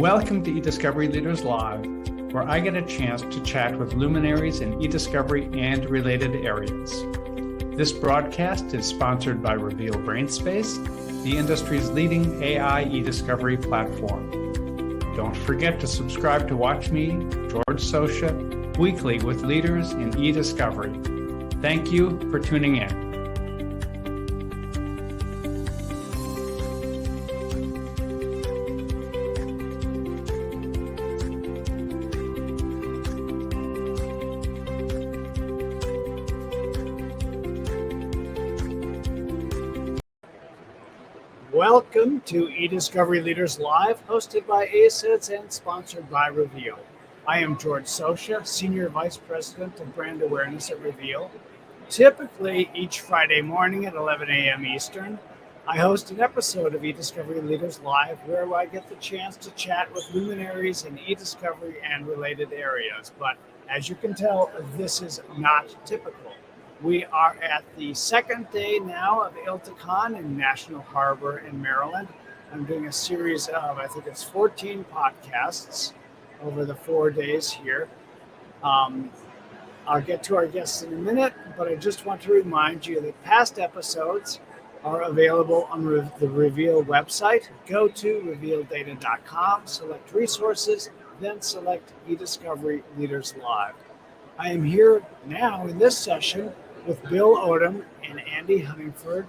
Welcome to eDiscovery Leaders Live, where I get a chance to chat with luminaries in eDiscovery and related areas. This broadcast is sponsored by Reveal-Brainspace, the industry's leading AI eDiscovery platform. Don't forget to subscribe to watch me, George Socha, weekly with leaders in eDiscovery. Thank you for tuning in. Welcome to eDiscovery Leaders Live, hosted by ACEDS and sponsored by Reveal. I am George Socha, Senior Vice President of Brand Awareness at Reveal. Typically, each Friday morning at 11 a.m. Eastern, I host an episode of eDiscovery Leaders Live where I get the chance to chat with luminaries in eDiscovery and related areas. But as you can tell, this is not typical. We are at the second day now of ILTACON in National Harbor in Maryland. I'm doing a series of, I think it's 14 podcasts over the 4 days here. I'll get to our guests in a minute, but I just want to remind you that past episodes are available on the Reveal website. Go to revealdata.com, select resources, then select eDiscovery Leaders Live. I am here now in this session with Bill Odom and Andy Hunniford.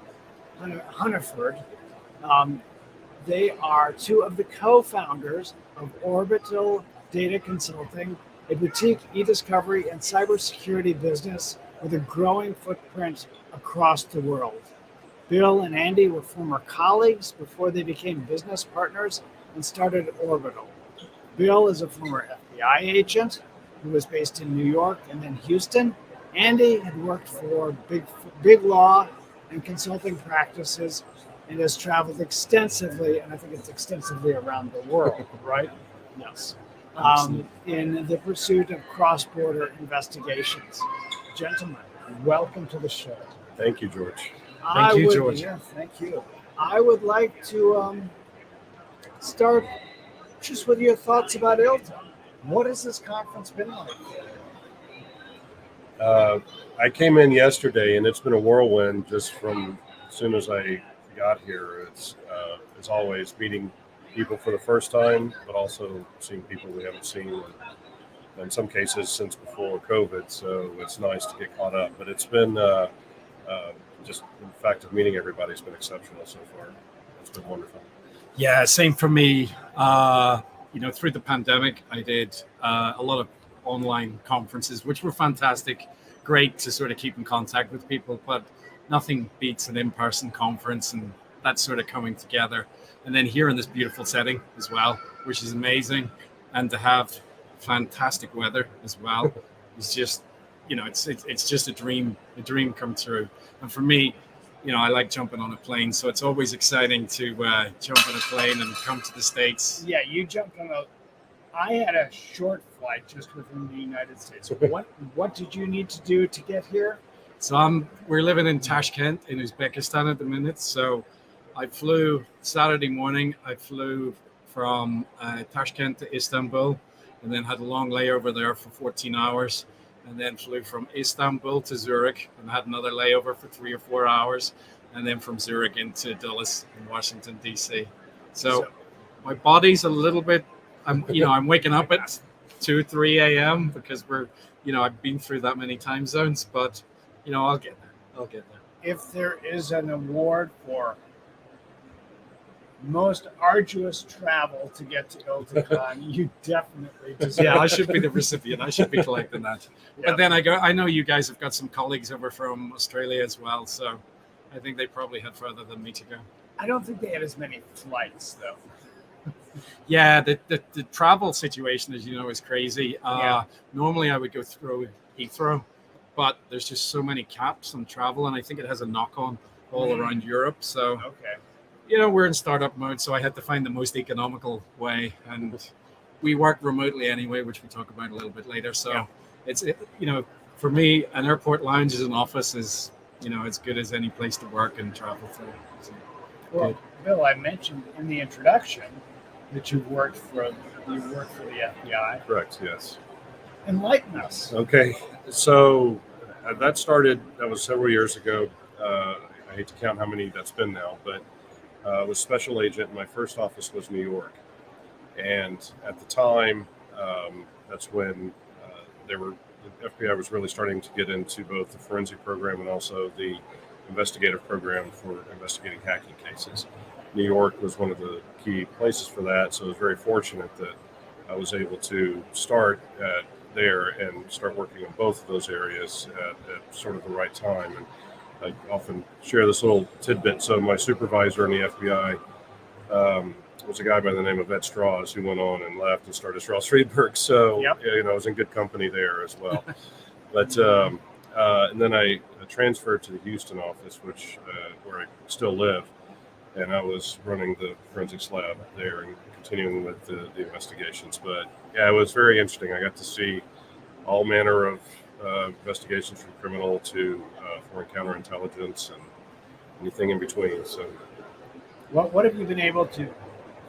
They are two of the co-founders of Orbital Data Consulting, a boutique e-discovery and cybersecurity business with a growing footprint across the world. Bill and Andy were former colleagues before they became business partners and started Orbital. Bill is a former FBI agent who was based in New York and then Houston. Andy had worked for big law and consulting practices and has traveled extensively, and I think it's extensively around the world, right? Yes. In the pursuit of cross-border investigations. Gentlemen, welcome to the show. Thank you, George. Thank you, George. Yeah, thank you. I would like to start just with your thoughts about ILTA. What has this conference been like? I came in yesterday, and it's been a whirlwind just from as soon as I got here. It's always meeting people for the first time, but also seeing people we haven't seen in some cases since before COVID. So it's nice to get caught up. But it's been just the fact of meeting everybody has been exceptional so far. It's been wonderful. Yeah, same for me. Through the pandemic, I did a lot of online conferences, which were fantastic, great to sort of keep in contact with people, but nothing beats an in-person conference and that sort of coming together. And then here in this beautiful setting as well, which is amazing, and to have fantastic weather as well is just, it's just a dream come true. And for me, I like jumping on a plane, so it's always exciting to jump on a plane and come to the States. Yeah, you jumped on I had a short flight just within the United States. What did you need to do to get here? So we're living in Tashkent in Uzbekistan at the minute. So I flew Saturday morning. I flew from Tashkent to Istanbul, and then had a long layover there for 14 hours, and then flew from Istanbul to Zurich and had another layover for 3 or 4 hours, and then from Zurich into Dulles in Washington, D.C. So my body's a little bit. I'm waking up at 2, 3 a.m. because I've been through that many time zones, but I'll get there. If there is an award for most arduous travel to get to ILTACON, you definitely deserve. Yeah, I should be the recipient. I should be collecting that. Yep. But then I know you guys have got some colleagues over from Australia as well, so I think they probably had further than me to go. I don't think they had as many flights though. Yeah, the travel situation, as you know, is crazy. Normally I would go through Heathrow, but there's just so many caps on travel, and I think it has a knock-on all around Europe. So, we're in startup mode, so I had to find the most economical way, and we work remotely anyway, which we talk about a little bit later. So it's for me, an airport lounge as an office is as good as any place to work and travel through. So, well, Bill, I mentioned in the introduction that you worked for the FBI. Correct. Yes. Enlighten us. Okay. So that was several years ago. I hate to count how many that's been now, but I was special agent. My first office was New York. And at the time, that's when the FBI was really starting to get into both the forensic program and also the investigative program for investigating hacking cases. New York was one of the key places for that, so I was very fortunate that I was able to start there and start working on both of those areas at sort of the right time. And I often share this little tidbit. So my supervisor in the FBI was a guy by the name of Ed Strauss, who went on and left and started Strauss Friedberg. So, I was in good company there as well. But and then I transferred to the Houston office, where I still live, and I was running the forensics lab there and continuing with the investigations. But yeah, it was very interesting. I got to see all manner of investigations from criminal to foreign counterintelligence and anything in between. So, What have you been able to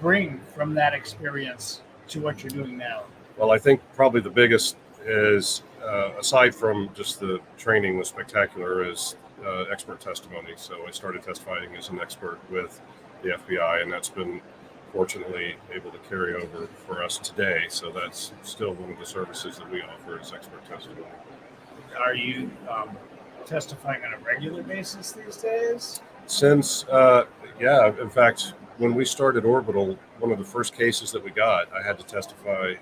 bring from that experience to what you're doing now? well, I think probably the biggest is, aside from just the training was spectacular, is expert testimony. So I started testifying as an expert with the FBI, and that's been fortunately able to carry over for us today. So that's still one of the services that we offer is expert testimony. Are you testifying on a regular basis these days? Since, in fact, when we started Orbital, one of the first cases that we got, I had to testify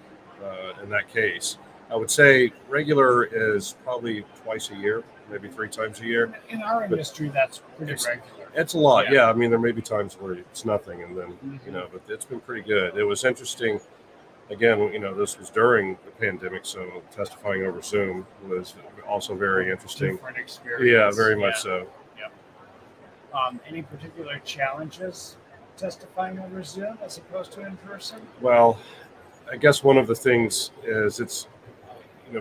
in that case. I would say regular is probably twice a year, maybe 3 times a year. In our industry, that's pretty regular. It's a lot, yeah. I mean, there may be times where it's nothing, and then, but it's been pretty good. It was interesting. Again, this was during the pandemic, so testifying over Zoom was also very interesting. Different experience. Yeah, very much so. Any particular challenges testifying over Zoom as opposed to in person? Well, I guess one of the things is it's,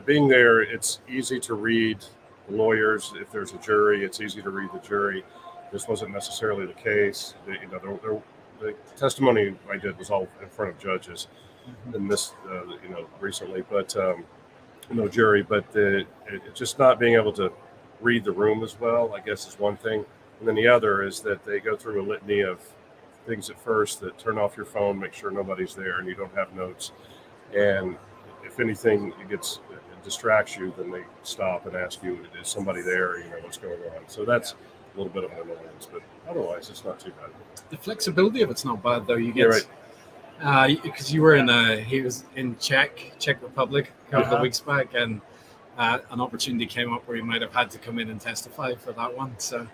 being there, it's easy to read the lawyers. If there's a jury, it's easy to read the jury. This wasn't necessarily the case. The testimony I did was all in front of judges in this, recently, but no jury. But just not being able to read the room as well, I guess, is one thing. And then the other is that they go through a litany of things at first that turn off your phone, make sure nobody's there and you don't have notes. And if anything distracts you, then they stop and ask you, is somebody there? What's going on? So that's a little bit of an annoyance, but otherwise it's not too bad. The flexibility of it's not bad though. You get because you were he was in Czech Republic a couple of weeks back, and an opportunity came up where he might have had to come in and testify for that one. So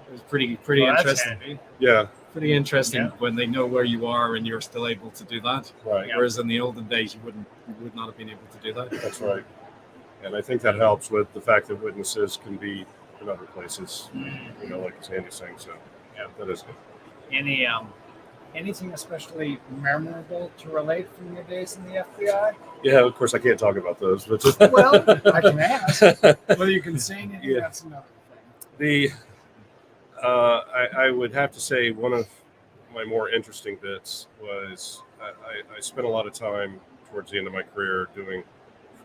it was pretty interesting. Yeah. Pretty interesting when they know where you are and you're still able to do that. Right. Whereas in the olden days, you would not have been able to do that. That's right. And I think that helps with the fact that witnesses can be in other places, like Andy's saying. So that is good. Anything especially memorable to relate from your days in the FBI? Yeah, of course I can't talk about those, but well, I can ask. Whether you can say anything, that's another thing. I would have to say one of my more interesting bits was I spent a lot of time towards the end of my career doing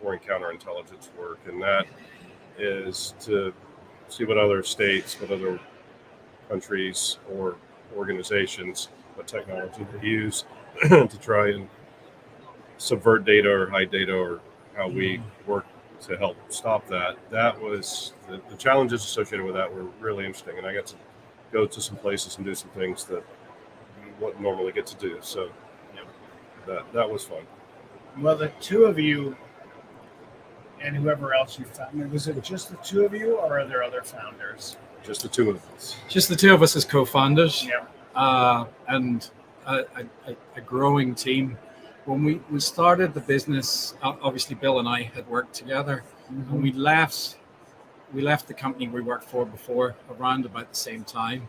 foreign counterintelligence work, and that is to see what other states, what other countries or organizations, what technology they use to try and subvert data or hide data, or how we work to help stop that. That was the challenges associated with that were really interesting, and I got to go to some places and do some things that you wouldn't normally get to do. So that was fun. Well, the two of you and whoever else you found, was it just the two of you, or are there other founders? Just the two of us. Just the two of us as co-founders. Yeah. And a growing team. When we started the business, obviously Bill and I had worked together, and we left the company we worked for before around about the same time.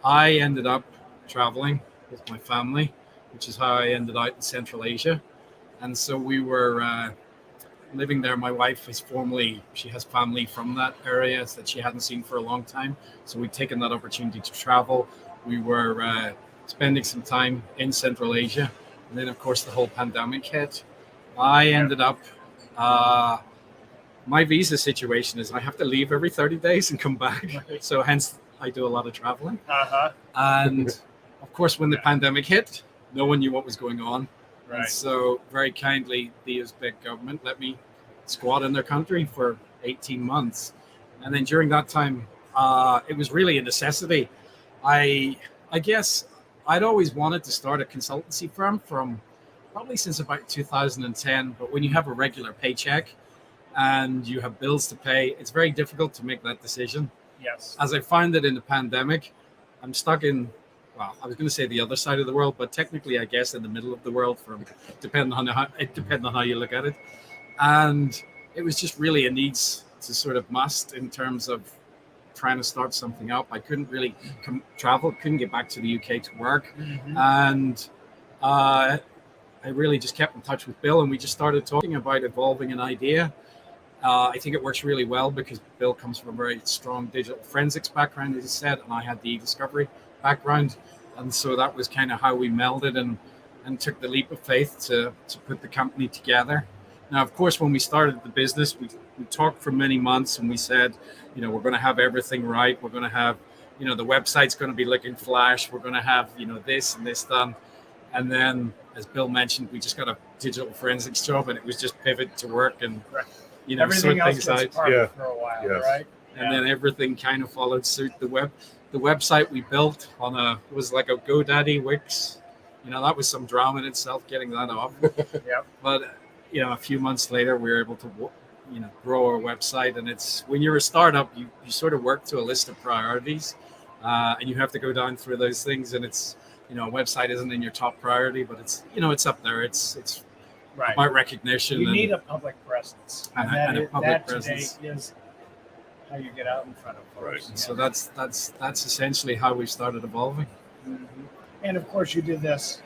I ended up traveling with my family, which is how I ended out in Central Asia. And so we were living there. My wife she has family from that area that she hadn't seen for a long time. So we'd taken that opportunity to travel. We were spending some time in Central Asia. And then, of course, the whole pandemic hit. I ended up, my visa situation is I have to leave every 30 days and come back. Right. So hence I do a lot of traveling. Uh-huh. And of course, when the pandemic hit, no one knew what was going on. And Right. so very kindly, the Uzbek government let me squat in their country for 18 months. And then during that time, it was really a necessity. I guess I'd always wanted to start a consultancy firm from probably since about 2010. But when you have a regular paycheck and you have bills to pay, it's very difficult to make that decision. Yes. As I found that in the pandemic, I'm stuck in, well, I was going to say the other side of the world, but technically, I guess in the middle of the world, depending on how you look at it. And it was just really a needs to sort of must in terms of trying to start something up. I couldn't really travel, couldn't get back to the UK to work. Mhm. And I really just kept in touch with Bill, and we just started talking about evolving an idea. I think it works really well because Bill comes from a very strong digital forensics background, as he said, and I had the e-discovery background. And so that was kind of how we melded and took the leap of faith to put the company together. Now, of course, when we started the business, we talked for many months and we said, we're going to have everything right. We're going to have, the website's going to be looking flash. We're going to have, this and this done. And then, as Bill mentioned, we just got a digital forensics job and it was just pivot to work and, Everything sort else things gets out. parked Yeah. for a while, Yes. right? And then everything kind of followed suit. The website we built was like a GoDaddy Wix. That was some drama in itself getting that off. Yep. But a few months later, we were able to grow our website. And it's when you're a startup, you sort of work to a list of priorities, and you have to go down through those things. And it's a website isn't in your top priority, but it's it's up there. It's Right. about recognition. You and, need a public presence. and a public that presence. today is how you get out in front of folks. Right. And so that's essentially how we started evolving. Mhm. And of course, you did this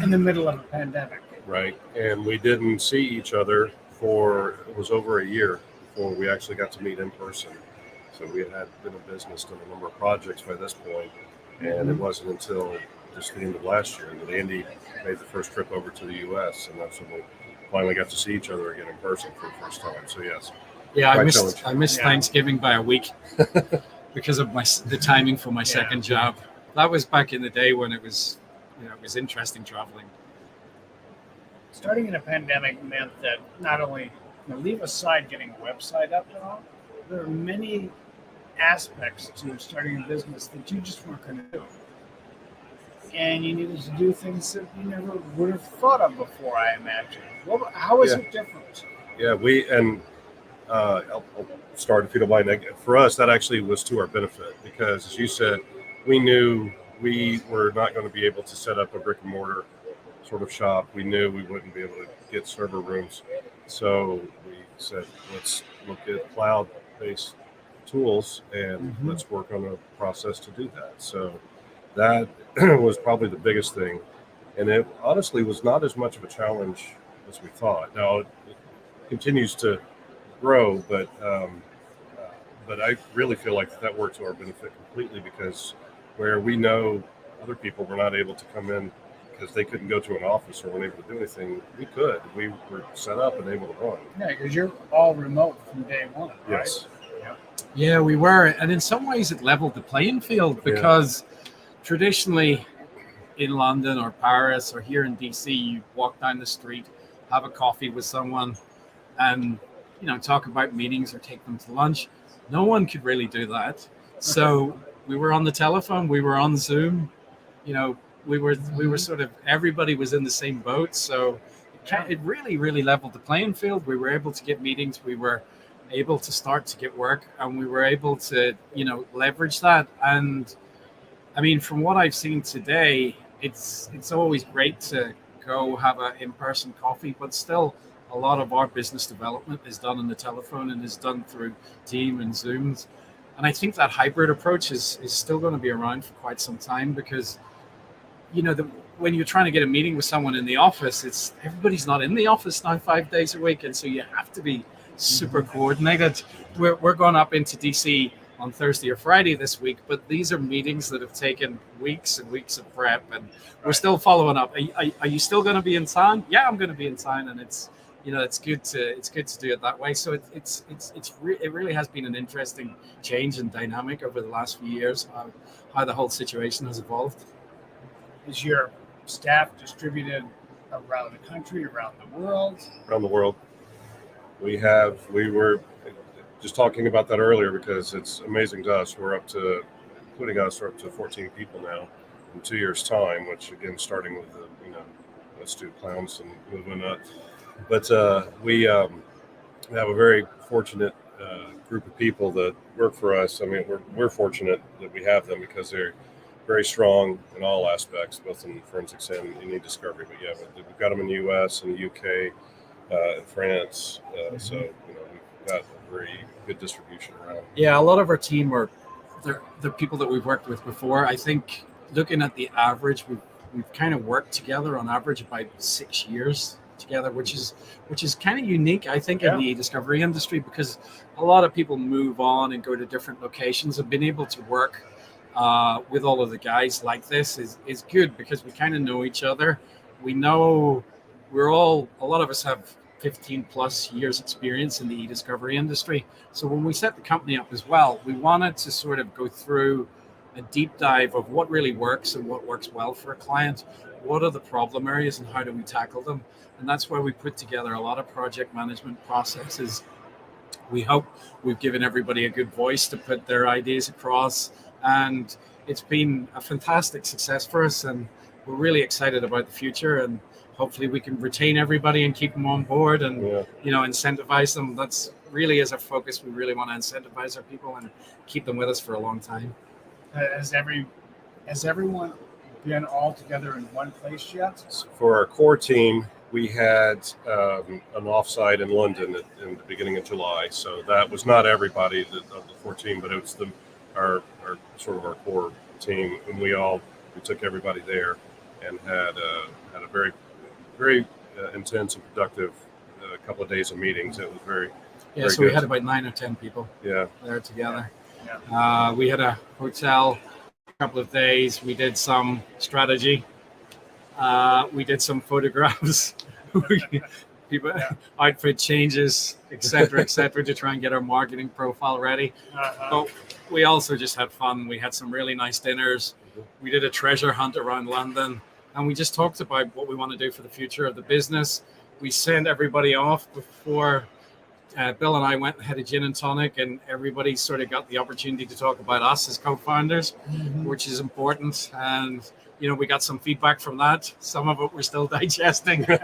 in the middle of a pandemic. Right. And we didn't see each other it was over a year before we actually got to meet in person. So we had been in business, done a number of projects by this point, and it wasn't until just the end of last year that Andy made the first trip over to the U.S. and that's when we finally got to see each other again in person for the first time. So yes. Yeah, Quite I missed Yeah. Thanksgiving by a week because of the timing for my second job. That was back in the day when it was interesting traveling. Starting in a pandemic meant that not only leave aside getting a website up and all, there are many aspects to starting a business that you just weren't going to do. And you needed to do things that you never would have thought of before, I imagine. How is it different? Yeah, I'll start if you don't mind. For us, that actually was to our benefit because, as you said, we knew we were not going to be able to set up a brick and mortar sort of shop. We knew we wouldn't be able to get server rooms. So we said, let's look at cloud-based tools and let's work on a process to do that. So that was probably the biggest thing. And it honestly was not as much of a challenge as we thought. Now, it continues to grow, but I really feel like that worked to our benefit completely because where we know other people were not able to come in because they couldn't go to an office or weren't able to do anything, we could. We were set up and able to run. Yeah, because you're all remote from day one, right? Yes. Yeah, we were. And in some ways it leveled the playing field because traditionally in London or Paris or here in DC, you walk down the street, have a coffee with someone and, talk about meetings or take them to lunch. No one could really do that. So we were on the telephone, we were on Zoom, we were sort of, everybody was in the same boat. So it really, really leveled the playing field. We were able to get meetings. We were able to start to get work and we were able to, leverage that. And I mean, from what I've seen today, it's always great to go have an in-person coffee, but still a lot of our business development is done on the telephone and is done through Teams and Zooms. And I think that hybrid approach is still going to be around for quite some time because, when you're trying to get a meeting with someone in the office, everybody's not in the office now 5 days a week. And so you have to be super coordinated. We're going up into DC on Thursday or Friday this week, but these are meetings that have taken weeks and weeks of prep, and we're still following up. Are you still going to be in town? Yeah, I'm going to be in town, and it's good to do it that way. So it really has been an interesting change and dynamic over the last few years, how the whole situation has evolved. Is your staff distributed around the country, around the world? Around the world. We were just talking about that earlier because it's amazing to us. We're up to 14 people now in 2 years' time, which again, starting with let's do clowns and moving up. But we have a very fortunate group of people that work for us. I mean, we're fortunate that we have them because they're very strong in all aspects, both in forensics and in e-discovery. But yeah, we've got them in the U.S. and the U.K. In France. So we've got a very good distribution around. Yeah, a lot of our team are the people that we've worked with before. I think looking at the average, we've kind of worked together on average about 6 years together, which is kind of unique, I think, in the e-discovery industry, because a lot of people move on and go to different locations, and being able to work with all of the guys like this is good because we kind of know each other. We know a lot of us have 15 plus years experience in the e-discovery industry. So when we set the company up as well, we wanted to sort of go through a deep dive of what really works and what works well for a client. What are the problem areas and how do we tackle them? And that's why we put together a lot of project management processes. We hope we've given everybody a good voice to put their ideas across. And it's been a fantastic success for us. And we're really excited about the future. And hopefully we can retain everybody and keep them on board and, incentivize them. That's really is our focus. We really want to incentivize our people and keep them with us for a long time. Has everyone been all together in one place yet? For our core team, we had an offsite in London in the beginning of July. So that was not everybody of the 14, but it was our core team, and we took everybody there and had a very, very intense and productive couple of days of meetings. It was very so good. We had about 9 or 10 people there together. We had a hotel a couple of days. We did some strategy. We did some photographs. People outfit changes, etc., to try and get our marketing profile ready. But we also just had fun. We had some really nice dinners. We did a treasure hunt around London, and we just talked about what we want to do for the future of the business. We sent everybody off before Bill and I went and had a gin and tonic, and everybody sort of got the opportunity to talk about us as co-founders, which is important. And we got some feedback from that. Some of it we're still digesting. But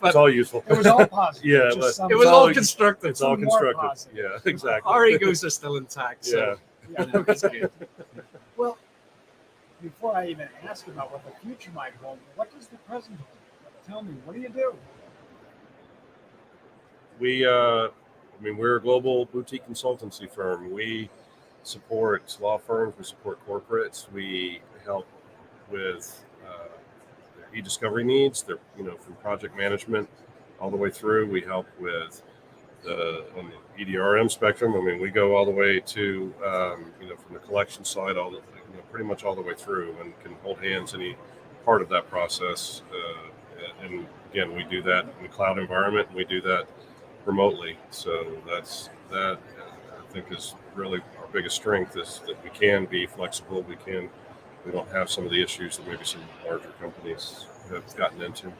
it's all useful. It was all positive. But it was all constructive. It's all constructive. Yeah, exactly. Our egos are still intact. So it's good. Well, before I even ask about what the future might hold, what does the present hold? Tell me, what do you do? We're a global boutique consultancy firm. We support law firms. We support corporates. We help with their e-discovery needs. They're, from project management all the way through. We help with on the EDRM spectrum. We go all the way to, from the collection side, pretty much all the way through, and can hold hands any part of that process. And again, we do that in the cloud environment, and we do that remotely. So that I think is really our biggest strength, is that we can be flexible. We don't have some of the issues that maybe some larger companies have gotten into.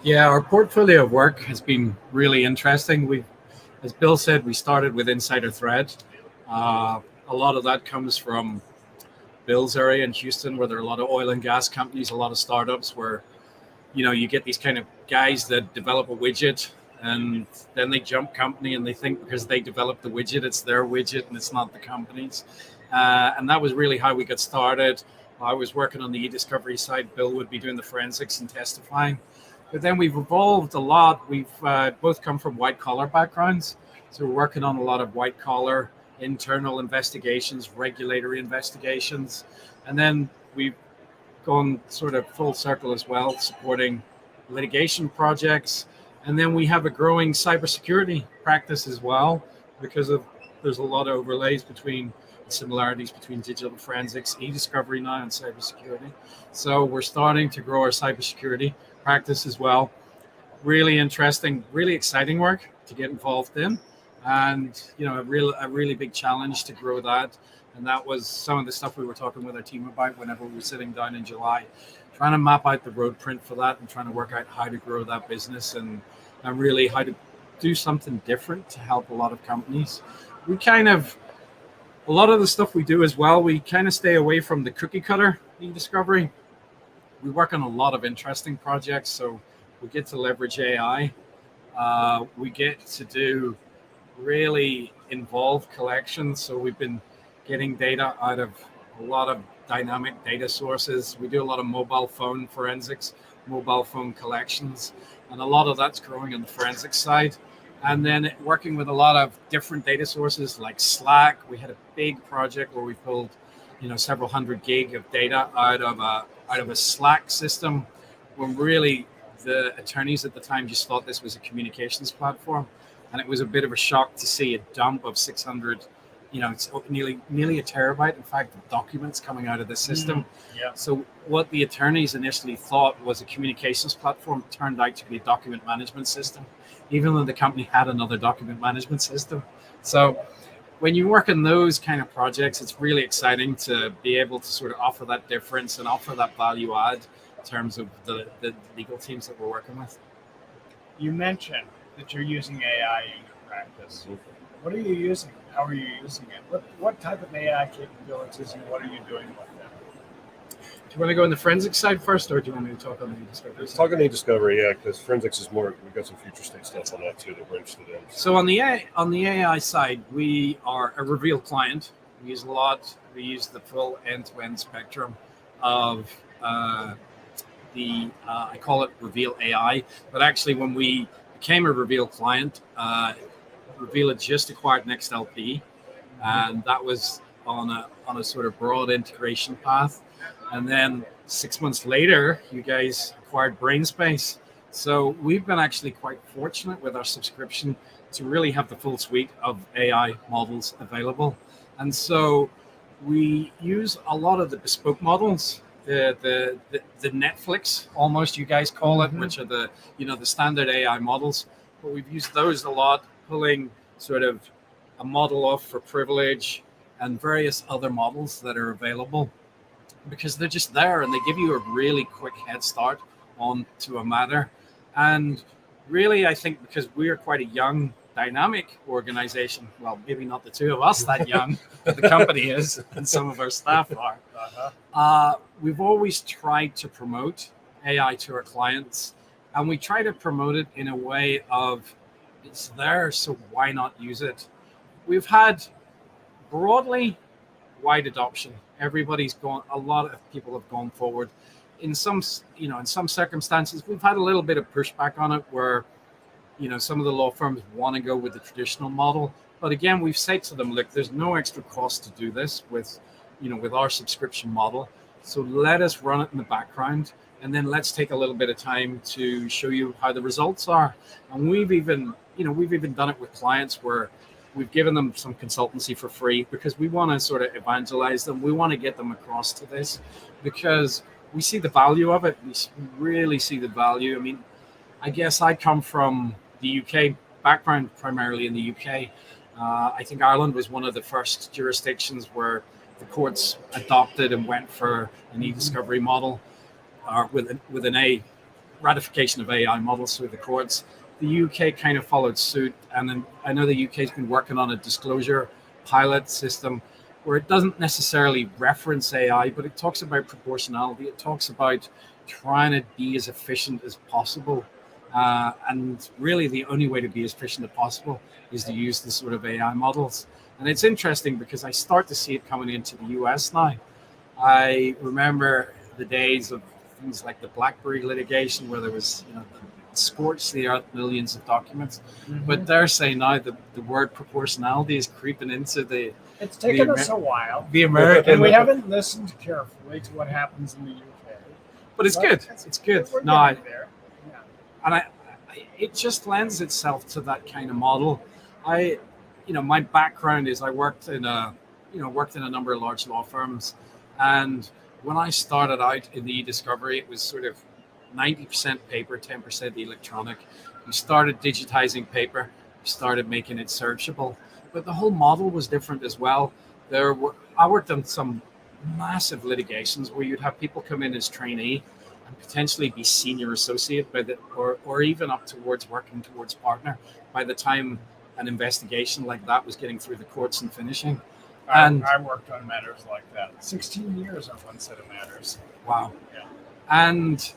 Yeah, our portfolio of work has been really interesting. As Bill said, we started with Insider Thread. A lot of that comes from Bill's area in Houston, where there are a lot of oil and gas companies, a lot of startups where, you get these kind of guys that develop a widget, and then they jump company, and they think because they developed the widget, it's their widget and it's not the company's. And that was really how we got started. I was working on the e-discovery side. Bill would be doing the forensics and testifying. But then we've evolved a lot. We've both come from white collar backgrounds. So we're working on a lot of white collar internal investigations, regulatory investigations. And then we've gone sort of full circle as well, supporting litigation projects. And then we have a growing cybersecurity practice as well, because of there's a lot of overlays between similarities between digital forensics, e-discovery now, and cybersecurity. So we're starting to grow our cybersecurity practice as well. Really interesting, really exciting work to get involved in, and a really big challenge to grow that. And that was some of the stuff we were talking with our team about whenever we were sitting down in July, trying to map out the road print for that and trying to work out how to grow that business and really how to do something different to help a lot of companies. A lot of the stuff we do as well, we kind of stay away from the cookie cutter e-discovery. We work on a lot of interesting projects, so we get to leverage AI. We get to do really involved collections. So we've been getting data out of a lot of dynamic data sources. We do a lot of mobile phone forensics, mobile phone collections, and a lot of that's growing on the forensics side. And then working with a lot of different data sources like Slack. We had a big project where we pulled, several hundred gig of data out of a Slack system, when really the attorneys at the time just thought this was a communications platform. And it was a bit of a shock to see a dump of 600, it's nearly a terabyte, in fact, of documents coming out of the system. Yeah. So what the attorneys initially thought was a communications platform turned out to be a document management system, even though the company had another document management system. So when you work on those kind of projects, it's really exciting to be able to sort of offer that difference and offer that value add in terms of the legal teams that we're working with. You mentioned that you're using AI in your practice. What are you using? How are you using it? What type of AI capabilities and what are you doing with them? Do you want to go on the forensic side first, or do you want me to talk on the e-discovery side? Talk on e-discovery, yeah, because forensics is more. We've got some future state stuff on that too that we're interested in. So on the AI side, we are a Reveal client. We use a lot. We use the full end-to-end spectrum of I call it Reveal AI, but actually when we became a Reveal client, Reveal had just acquired NextLP, and that was on a sort of broad integration path. And then 6 months later, you guys acquired Brainspace. So we've been actually quite fortunate with our subscription to really have the full suite of AI models available. And so we use a lot of the bespoke models, the Netflix, almost, you guys call it, which are the standard AI models. But we've used those a lot, pulling sort of a model off for privilege and various other models that are available, because they're just there and they give you a really quick head start onto a matter. And really, I think because we're quite a young, dynamic organization, well, maybe not the two of us that young, but the company is, and some of our staff are, we've always tried to promote AI to our clients, and we try to promote it in a way of, it's there, so why not use it? We've had broadly wide adoption. Everybody's gone, a lot of people have gone forward. In some circumstances, we've had a little bit of pushback on it where, some of the law firms want to go with the traditional model. But again, we've said to them, look, there's no extra cost to do this with our subscription model. So let us run it in the background, and then let's take a little bit of time to show you how the results are. And we've even done it with clients where we've given them some consultancy for free, because we want to sort of evangelize them. We want to get them across to this because we see the value of it. We really see the value. I mean, I guess I come from the UK background, primarily in the UK. I think Ireland was one of the first jurisdictions where the courts adopted and went for an e-discovery model, or with an ratification of AI models through the courts. The UK kind of followed suit, and then I know the UK has been working on a disclosure pilot system where it doesn't necessarily reference AI, but it talks about proportionality. It talks about trying to be as efficient as possible. And really the only way to be as efficient as possible is to use the sort of AI models. And it's interesting because I start to see it coming into the US now. I remember the days of things like the BlackBerry litigation where there was, scorched the earth millions of documents. But they're saying now that the word proportionality is creeping into the... It's taken us a while. The American... And we haven't listened carefully to what happens in the UK. But it's good. It's good. We're No, there. Yeah. and it just lends itself to that kind of model. my background is I worked in a number of large law firms, and when I started out in the e-discovery, it was sort of 90% paper, 10% electronic. We started digitizing paper, we started making it searchable, but the whole model was different as well. I worked on some massive litigations where you'd have people come in as trainee and potentially be senior associate or even up towards working towards partner by the time an investigation like that was getting through the courts and finishing. And I worked on matters like that. 16 years on one set of matters. Wow. Yeah. And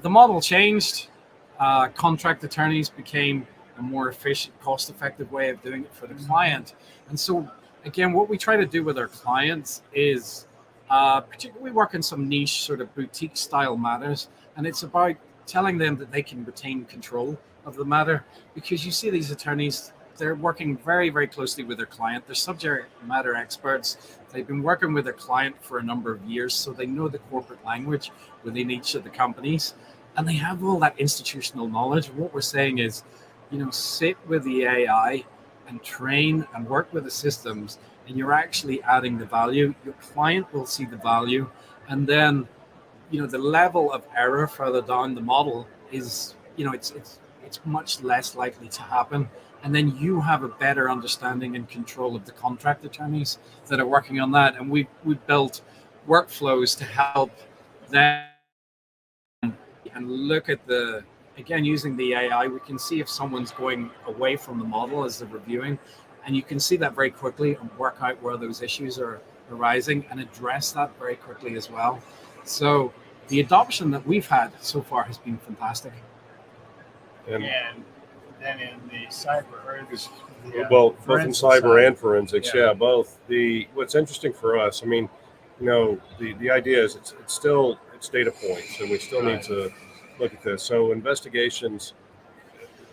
the model changed. Contract attorneys became a more efficient, cost-effective way of doing it for the client. And so, again, what we try to do with our clients is particularly work in some niche sort of boutique style matters. And it's about telling them that they can retain control of the matter, because you see these attorneys, they're working very, very closely with their client. They're subject matter experts. They've been working with their client for a number of years, so they know the corporate language within each of the companies, and they have all that institutional knowledge. What we're saying is, sit with the AI and train and work with the systems, and you're actually adding the value. Your client will see the value, and then, the level of error further down the model is, it's much less likely to happen. And then you have a better understanding and control of the contract attorneys that are working on that. And we've built workflows to help them and look at using the AI, we can see if someone's going away from the model as they're reviewing. And you can see that very quickly and work out where those issues are arising and address that very quickly as well. So the adoption that we've had so far has been fantastic. And then in the cyber, both in cyber and forensics, both. What's interesting for us, the idea is it's data points, and we still need to look at this. So investigations,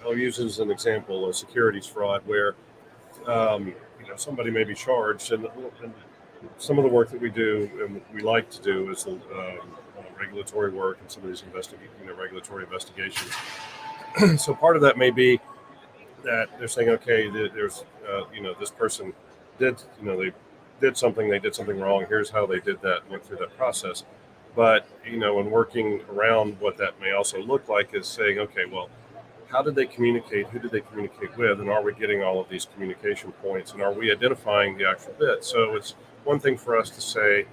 I'll use as an example a securities fraud where somebody may be charged, and some of the work that we do and we like to do is regulatory work and some of these regulatory investigations. So part of that may be that they're saying, okay, there's, this person did something wrong. Here's how they did that, went through that process. But, in working around what that may also look like is saying, okay, well, how did they communicate? Who did they communicate with? And are we getting all of these communication points? And are we identifying the actual bit? So it's one thing for us to say,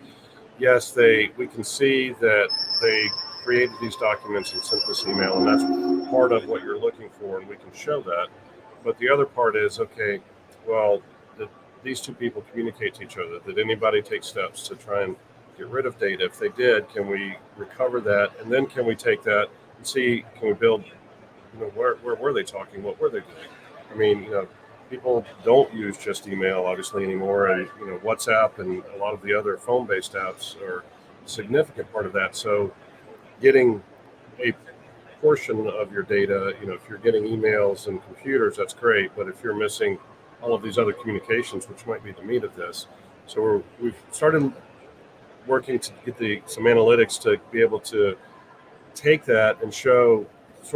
yes, we can see that they created these documents and sent this email, and that's part of what you're looking for, and we can show that. But the other part is, okay, well, did these two people communicate to each other? Did anybody take steps to try and get rid of data? If they did, can we recover that? And then can we take that and see, can we build, where were they talking? What were they doing? People don't use just email, obviously, anymore. And, WhatsApp and a lot of the other phone-based apps are a significant part of that. So getting a portion of your data, if you're getting emails and computers, that's great. But if you're missing all of these other communications, which might be the meat of this. So we've started working to get some analytics to be able to take that and sort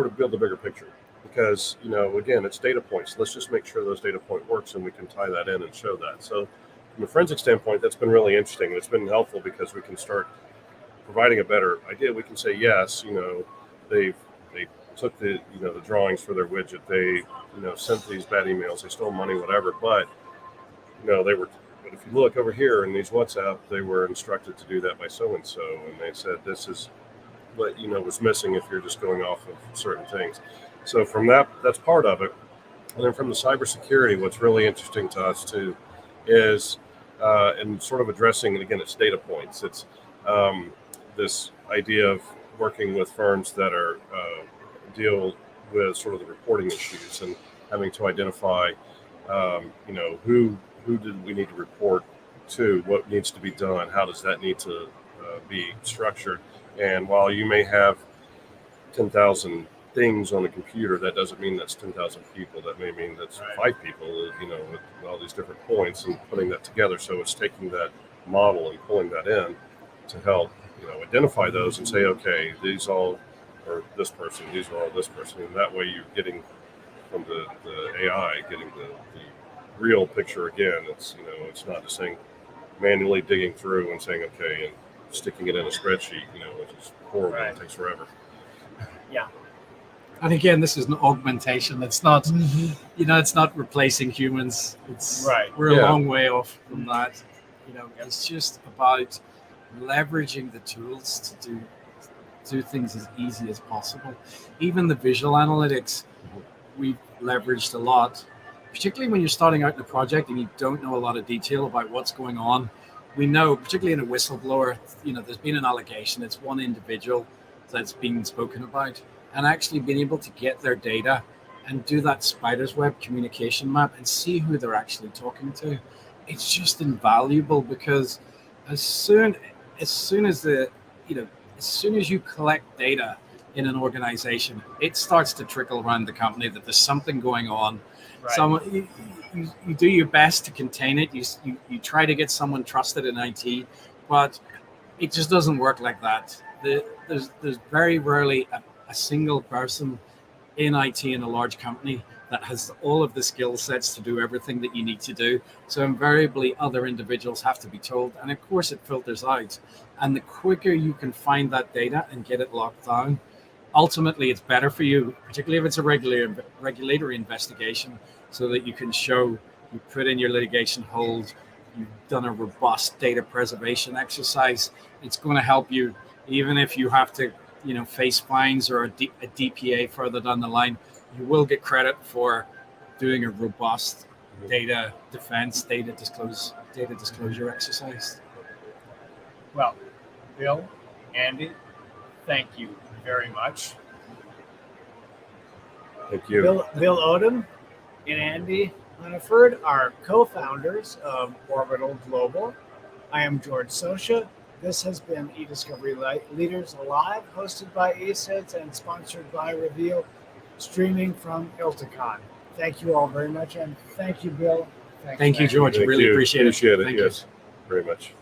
of build a bigger picture. Because, again, it's data points. Let's just make sure those data point works and we can tie that in and show that. So from a forensic standpoint, that's been really interesting. It's been helpful because we can start providing a better idea. We can say, yes, they took the drawings for their widget. They, sent these bad emails. They stole money, whatever. But, but if you look over here in these WhatsApp, they were instructed to do that by so-and-so. And they said, this is what, was missing if you're just going off of certain things. So from that's part of it. And then from the cybersecurity, what's really interesting to us too is, and sort of addressing, and again, it's data points. It's this idea of working with firms that are deal with sort of the reporting issues and having to identify, who did we need to report to, what needs to be done, how does that need to be structured. And while you may have 10,000 things on the computer, that doesn't mean that's 10,000 people. That may mean that's 5 people, with all these different points and putting that together. So it's taking that model and pulling that in to help, identify those and say, okay, these all are this person, these are all this person. And that way you're getting from the AI, getting the real picture again. It's, you know, it's not just saying manually digging through and saying, okay, and sticking it in a spreadsheet, you know, which is horrible. Right. It takes forever. Yeah. And again, this is an augmentation. It's not, you know, it's not replacing humans. It's Right. We're Yeah. a long way off from that. You know, it's just about leveraging the tools to do things as easy as possible. Even the visual analytics, we've leveraged a lot, particularly when you're starting out in a project and you don't know a lot of detail about what's going on. We know, particularly in a whistleblower, you know, there's been an allegation. It's one individual that's being spoken about, and actually being able to get their data and do that spider's web communication map and see who they're actually talking to. It's just invaluable, because as soon as the, you know, as soon as you collect data in an organization, it starts to trickle around the company that there's something going on. Right. You do your best to contain it. You try to get someone trusted in IT, but it just doesn't work like that. There's very rarely a single person in IT in a large company that has all of the skill sets to do everything that you need to do. So invariably other individuals have to be told, and of course it filters out. And the quicker you can find that data and get it locked down, ultimately it's better for you, particularly if it's a regulatory investigation, so that you can show you put in your litigation hold, you've done a robust data preservation exercise. It's going to help you, even if you have to, you know, face fines or a DPA further down the line. You will get credit for doing a robust data defense, data disclosure exercise. Well, Bill, Andy, thank you very much. Thank you. Bill Odom and Andy Hunniford are co-founders of Orbital Global. I am George Socha. This has been eDiscovery Leaders Alive, hosted by ACEDS and sponsored by Reveal, streaming from ILTACON. Thank you all very much, and thank you, Bill. Thank you, Andy. George. Thank Really you. appreciate it. Appreciate it. Thank Yes, very much.